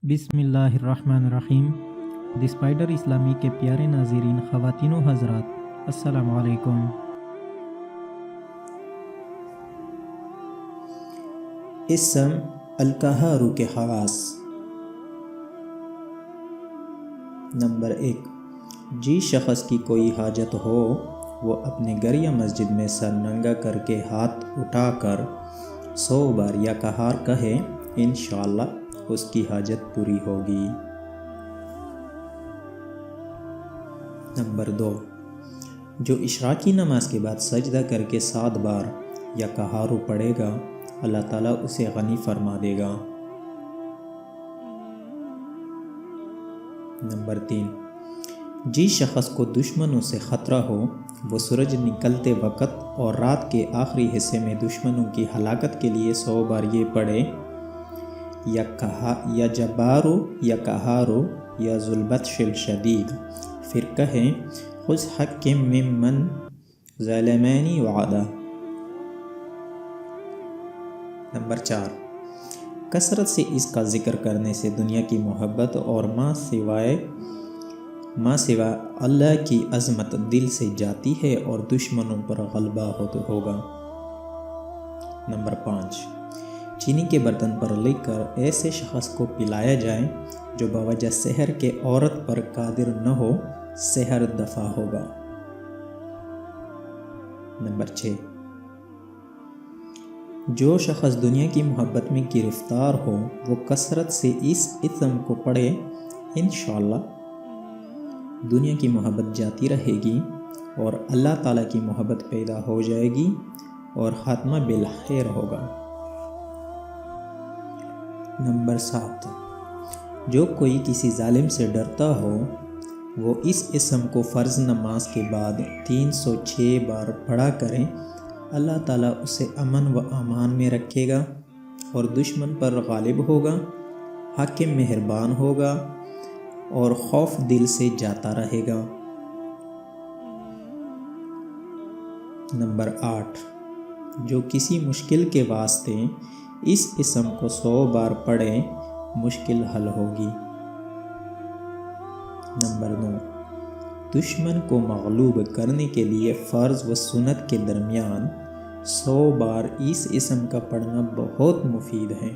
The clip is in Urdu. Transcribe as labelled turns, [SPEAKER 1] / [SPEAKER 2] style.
[SPEAKER 1] بسم اللہ الرحمن الرحیم۔ دی اسپائڈر اسلامی کے پیارے ناظرین، خواتین و حضرات، السلام علیکم۔
[SPEAKER 2] اسم القہار کے خواص۔ نمبر 1، جس شخص کی کوئی حاجت ہو وہ اپنے گھر یا مسجد میں سر ننگا کر کے ہاتھ اٹھا کر 100 بار یا قہار کہے، انشاءاللہ اس کی حاجت پوری ہوگی۔ نمبر 2، جو اشراقی نماز کے بعد سجدہ کر کے 7 بار یا قہار پڑھے گا، اللہ تعالیٰ اسے غنی فرما دے گا۔ نمبر 3، جس شخص کو دشمنوں سے خطرہ ہو وہ سورج نکلتے وقت اور رات کے آخری حصے میں دشمنوں کی ہلاکت کے لیے 100 بار یہ پڑھے، یا جبارو یا قہارو یا ذوالبطش الشدید، پھر کہیں خذ حکم ممن ظلمنی وعدا۔ نمبر 4، کثرت سے اس کا ذکر کرنے سے دنیا کی محبت اور ماں سوا اللہ کی عظمت دل سے جاتی ہے اور دشمنوں پر غلبہ ہوگا۔ نمبر 5، چینی کے برتن پر لکھ کر ایسے شخص کو پلایا جائے جو بوجہ سحر کے عورت پر قادر نہ ہو، سحر دفع ہوگا۔ نمبر 6، جو شخص دنیا کی محبت میں گرفتار ہو وہ کثرت سے اس اسم کو پڑھے، انشاءاللہ دنیا کی محبت جاتی رہے گی اور اللہ تعالیٰ کی محبت پیدا ہو جائے گی اور خاتمہ بالخیر ہوگا۔ نمبر 7، جو کوئی کسی ظالم سے ڈرتا ہو وہ اس اسم کو فرض نماز کے بعد 306 بار پڑھا کریں، اللہ تعالیٰ اسے امن و امان میں رکھے گا اور دشمن پر غالب ہوگا، حاکم مہربان ہوگا اور خوف دل سے جاتا رہے گا۔ نمبر 8، جو کسی مشکل کے واسطے اس اسم کو 100 بار پڑھے، مشکل حل ہوگی۔ نمبر 9، دشمن کو مغلوب کرنے کے لیے فرض و سنت کے درمیان 100 بار اس اسم کا پڑھنا بہت مفید ہے۔